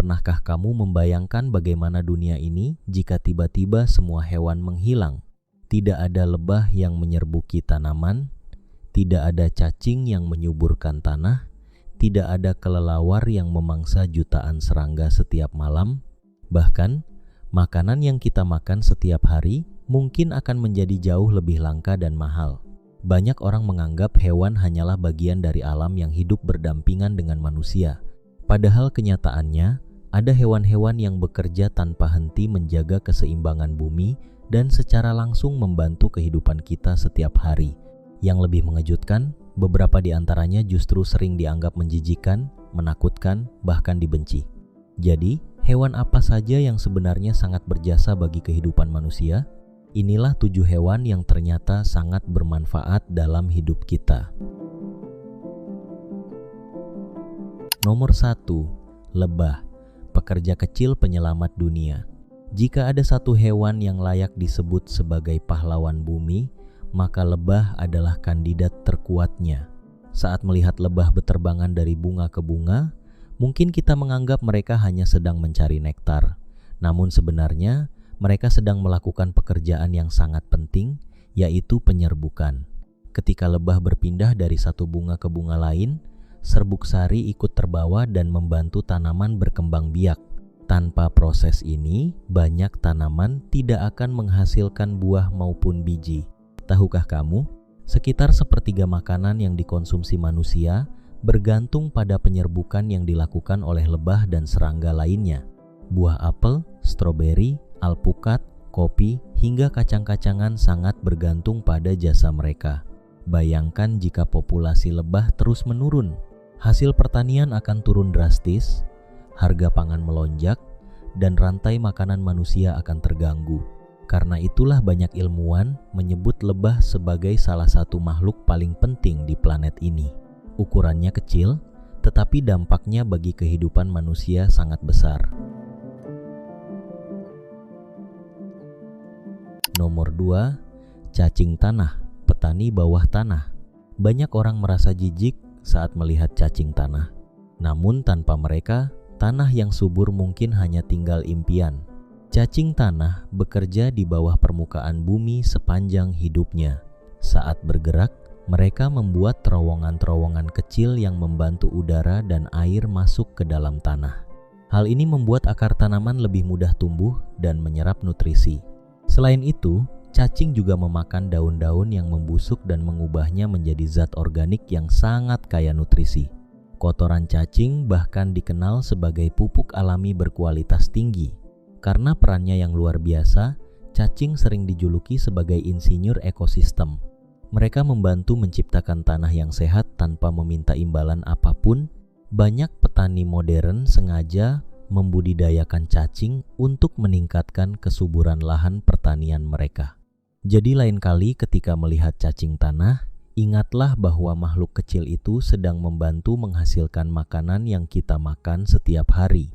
pernahkah kamu membayangkan bagaimana dunia ini jika tiba-tiba semua hewan menghilang? Tidak ada lebah yang menyerbuki tanaman, tidak ada cacing yang menyuburkan tanah, tidak ada kelelawar yang memangsa jutaan serangga setiap malam. Bahkan, makanan yang kita makan setiap hari mungkin akan menjadi jauh lebih langka dan mahal. Banyak orang menganggap hewan hanyalah bagian dari alam yang hidup berdampingan dengan manusia. Padahal kenyataannya, ada hewan-hewan yang bekerja tanpa henti menjaga keseimbangan bumi dan secara langsung membantu kehidupan kita setiap hari. Yang lebih mengejutkan, beberapa di antaranya justru sering dianggap menjijikkan, menakutkan, bahkan dibenci. Jadi, hewan apa saja yang sebenarnya sangat berjasa bagi kehidupan manusia? Inilah 7 hewan yang ternyata sangat bermanfaat dalam hidup kita. Nomor 1, lebah, pekerja kecil penyelamat dunia. Jika ada satu hewan yang layak disebut sebagai pahlawan bumi, maka lebah adalah kandidat terkuatnya. Saat melihat lebah beterbangan dari bunga ke bunga, mungkin kita menganggap mereka hanya sedang mencari nektar. Namun sebenarnya, mereka sedang melakukan pekerjaan yang sangat penting, yaitu penyerbukan. Ketika lebah berpindah dari satu bunga ke bunga lain, serbuk sari ikut terbawa dan membantu tanaman berkembang biak. Tanpa proses ini, banyak tanaman tidak akan menghasilkan buah maupun biji. Tahukah kamu, sekitar sepertiga makanan yang dikonsumsi manusia bergantung pada penyerbukan yang dilakukan oleh lebah dan serangga lainnya. Buah apel, stroberi, alpukat, kopi, hingga kacang-kacangan sangat bergantung pada jasa mereka. Bayangkan jika populasi lebah terus menurun. Hasil pertanian akan turun drastis, harga pangan melonjak, dan rantai makanan manusia akan terganggu. Karena itulah banyak ilmuwan menyebut lebah sebagai salah satu makhluk paling penting di planet ini. Ukurannya kecil, tetapi dampaknya bagi kehidupan manusia sangat besar. Nomor 2, cacing tanah, petani bawah tanah. Banyak orang merasa jijik saat melihat cacing tanah. Namun tanpa mereka, tanah yang subur mungkin hanya tinggal impian. Cacing tanah bekerja di bawah permukaan bumi sepanjang hidupnya. Saat bergerak, mereka membuat terowongan-terowongan kecil yang membantu udara dan air masuk ke dalam tanah. Hal ini membuat akar tanaman lebih mudah tumbuh dan menyerap nutrisi. Selain itu, cacing juga memakan daun-daun yang membusuk dan mengubahnya menjadi zat organik yang sangat kaya nutrisi. Kotoran cacing bahkan dikenal sebagai pupuk alami berkualitas tinggi. Karena perannya yang luar biasa, cacing sering dijuluki sebagai insinyur ekosistem. Mereka membantu menciptakan tanah yang sehat tanpa meminta imbalan apapun. Banyak petani modern sengaja membudidayakan cacing untuk meningkatkan kesuburan lahan pertanian mereka. Jadi lain kali ketika melihat cacing tanah, ingatlah bahwa makhluk kecil itu sedang membantu menghasilkan makanan yang kita makan setiap hari.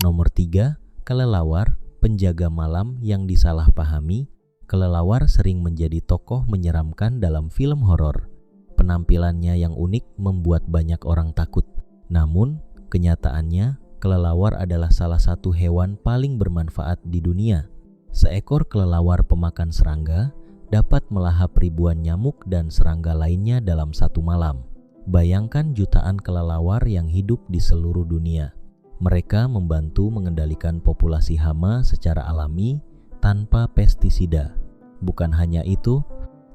Nomor 3, kelelawar, penjaga malam yang disalahpahami. Kelelawar sering menjadi tokoh menyeramkan dalam film horor. Penampilannya yang unik membuat banyak orang takut. Namun, kenyataannya, kelelawar adalah salah satu hewan paling bermanfaat di dunia. Seekor kelelawar pemakan serangga dapat melahap ribuan nyamuk dan serangga lainnya dalam satu malam. Bayangkan jutaan kelelawar yang hidup di seluruh dunia. Mereka membantu mengendalikan populasi hama secara alami tanpa pestisida. Bukan hanya itu,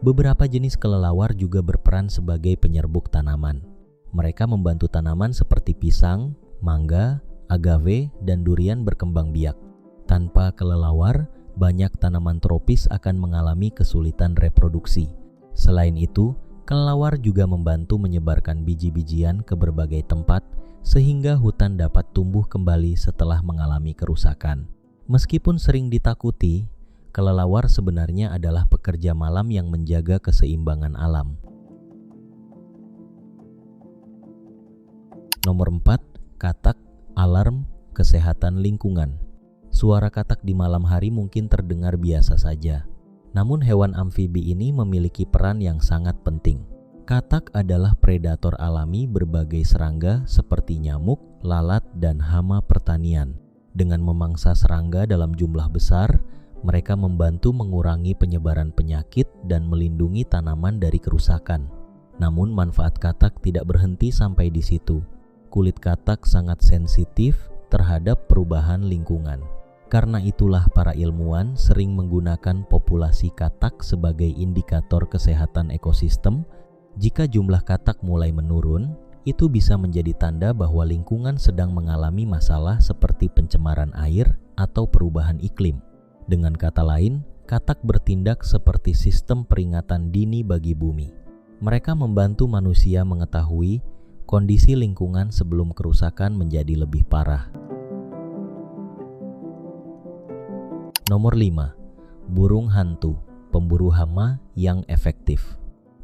beberapa jenis kelelawar juga berperan sebagai penyerbuk tanaman. Mereka membantu tanaman seperti pisang, mangga, agave, dan durian berkembang biak. Tanpa kelelawar, banyak tanaman tropis akan mengalami kesulitan reproduksi. Selain itu, kelelawar juga membantu menyebarkan biji-bijian ke berbagai tempat sehingga hutan dapat tumbuh kembali setelah mengalami kerusakan. Meskipun sering ditakuti, kelelawar sebenarnya adalah pekerja malam yang menjaga keseimbangan alam. Nomor 4, katak, alarm, kesehatan lingkungan. Suara katak di malam hari mungkin terdengar biasa saja. Namun hewan amfibi ini memiliki peran yang sangat penting. Katak adalah predator alami berbagai serangga seperti nyamuk, lalat, dan hama pertanian. Dengan memangsa serangga dalam jumlah besar, mereka membantu mengurangi penyebaran penyakit dan melindungi tanaman dari kerusakan. Namun manfaat katak tidak berhenti sampai di situ. Kulit katak sangat sensitif terhadap perubahan lingkungan. Karena itulah para ilmuwan sering menggunakan populasi katak sebagai indikator kesehatan ekosistem. Jika jumlah katak mulai menurun, itu bisa menjadi tanda bahwa lingkungan sedang mengalami masalah seperti pencemaran air atau perubahan iklim. Dengan kata lain, katak bertindak seperti sistem peringatan dini bagi bumi. Mereka membantu manusia mengetahui kondisi lingkungan sebelum kerusakan menjadi lebih parah. Nomor 5. Burung hantu, pemburu hama yang efektif.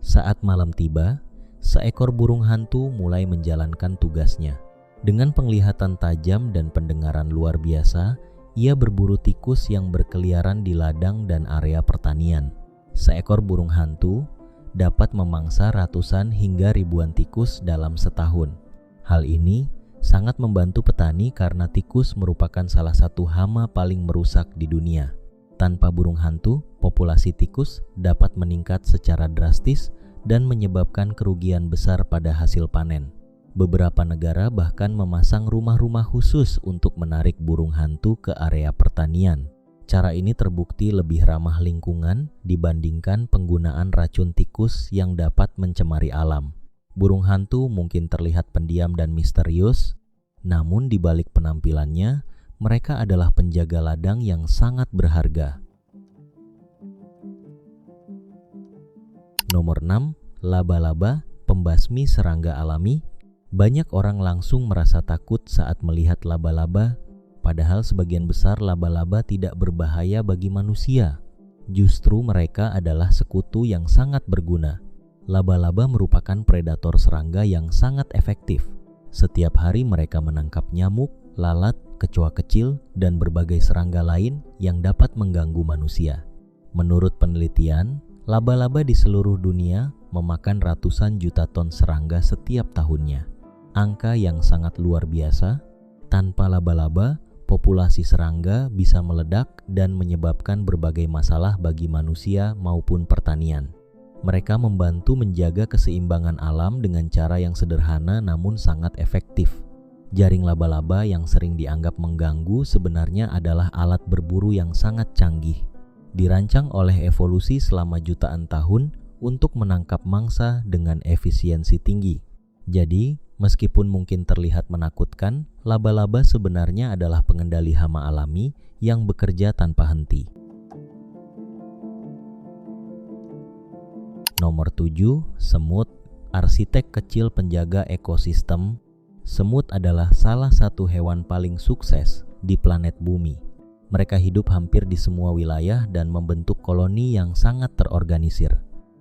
Saat malam tiba, seekor burung hantu mulai menjalankan tugasnya. Dengan penglihatan tajam dan pendengaran luar biasa, ia berburu tikus yang berkeliaran di ladang dan area pertanian. Seekor burung hantu dapat memangsa ratusan hingga ribuan tikus dalam setahun. Hal ini sangat membantu petani karena tikus merupakan salah satu hama paling merusak di dunia. Tanpa burung hantu, populasi tikus dapat meningkat secara drastis dan menyebabkan kerugian besar pada hasil panen. Beberapa negara bahkan memasang rumah-rumah khusus untuk menarik burung hantu ke area pertanian. Cara ini terbukti lebih ramah lingkungan dibandingkan penggunaan racun tikus yang dapat mencemari alam. Burung hantu mungkin terlihat pendiam dan misterius, namun di balik penampilannya, mereka adalah penjaga ladang yang sangat berharga. Nomor 6. Laba-laba, pembasmi serangga alami. Banyak orang langsung merasa takut saat melihat laba-laba, padahal sebagian besar laba-laba tidak berbahaya bagi manusia. Justru mereka adalah sekutu yang sangat berguna. Laba-laba merupakan predator serangga yang sangat efektif. Setiap hari mereka menangkap nyamuk, lalat, kecoa kecil, dan berbagai serangga lain yang dapat mengganggu manusia. Menurut penelitian, laba-laba di seluruh dunia memakan ratusan juta ton serangga setiap tahunnya. Angka yang sangat luar biasa. Tanpa laba-laba, populasi serangga bisa meledak dan menyebabkan berbagai masalah bagi manusia maupun pertanian. Mereka membantu menjaga keseimbangan alam dengan cara yang sederhana namun sangat efektif. Jaring laba-laba yang sering dianggap mengganggu sebenarnya adalah alat berburu yang sangat canggih. Dirancang oleh evolusi selama jutaan tahun untuk menangkap mangsa dengan efisiensi tinggi. Jadi, meskipun mungkin terlihat menakutkan, laba-laba sebenarnya adalah pengendali hama alami yang bekerja tanpa henti. Nomor 7. Semut, arsitek kecil penjaga ekosistem. Semut adalah salah satu hewan paling sukses di planet bumi. Mereka hidup hampir di semua wilayah dan membentuk koloni yang sangat terorganisir.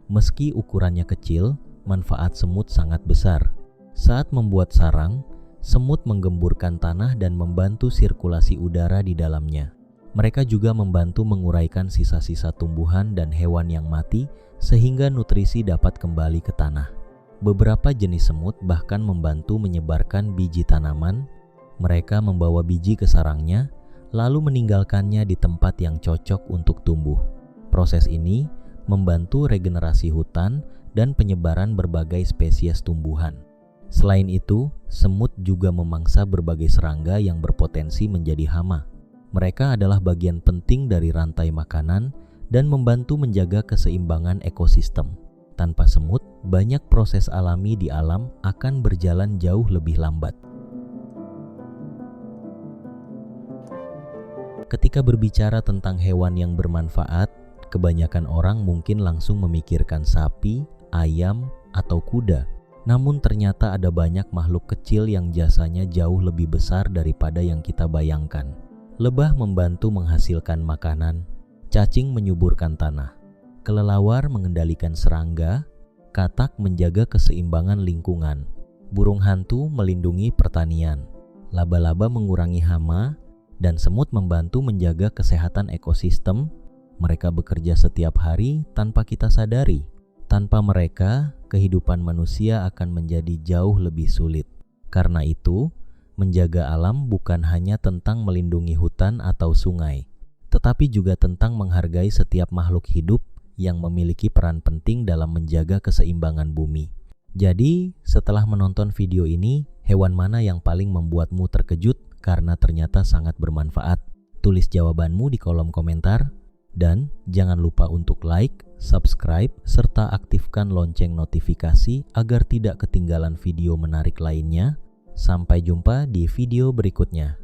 Meski ukurannya kecil, manfaat semut sangat besar. Saat membuat sarang, semut menggemburkan tanah dan membantu sirkulasi udara di dalamnya. Mereka juga membantu menguraikan sisa-sisa tumbuhan dan hewan yang mati sehingga nutrisi dapat kembali ke tanah. Beberapa jenis semut bahkan membantu menyebarkan biji tanaman. Mereka membawa biji ke sarangnya, lalu meninggalkannya di tempat yang cocok untuk tumbuh. Proses ini membantu regenerasi hutan dan penyebaran berbagai spesies tumbuhan. Selain itu, semut juga memangsa berbagai serangga yang berpotensi menjadi hama. Mereka adalah bagian penting dari rantai makanan dan membantu menjaga keseimbangan ekosistem. Tanpa semut, banyak proses alami di alam akan berjalan jauh lebih lambat. Ketika berbicara tentang hewan yang bermanfaat, kebanyakan orang mungkin langsung memikirkan sapi, ayam, atau kuda. Namun ternyata ada banyak makhluk kecil yang jasanya jauh lebih besar daripada yang kita bayangkan. Lebah membantu menghasilkan makanan, cacing menyuburkan tanah, kelelawar mengendalikan serangga, katak menjaga keseimbangan lingkungan, burung hantu melindungi pertanian, laba-laba mengurangi hama, dan semut membantu menjaga kesehatan ekosistem. Mereka bekerja setiap hari tanpa kita sadari, Tanpa mereka, kehidupan manusia akan menjadi jauh lebih sulit. Karena itu, menjaga alam bukan hanya tentang melindungi hutan atau sungai, tetapi juga tentang menghargai setiap makhluk hidup yang memiliki peran penting dalam menjaga keseimbangan bumi. Jadi, setelah menonton video ini, hewan mana yang paling membuatmu terkejut karena ternyata sangat bermanfaat? Tulis jawabanmu di kolom komentar, dan jangan lupa untuk like, subscribe, serta aktifkan lonceng notifikasi agar tidak ketinggalan video menarik lainnya. Sampai jumpa di video berikutnya.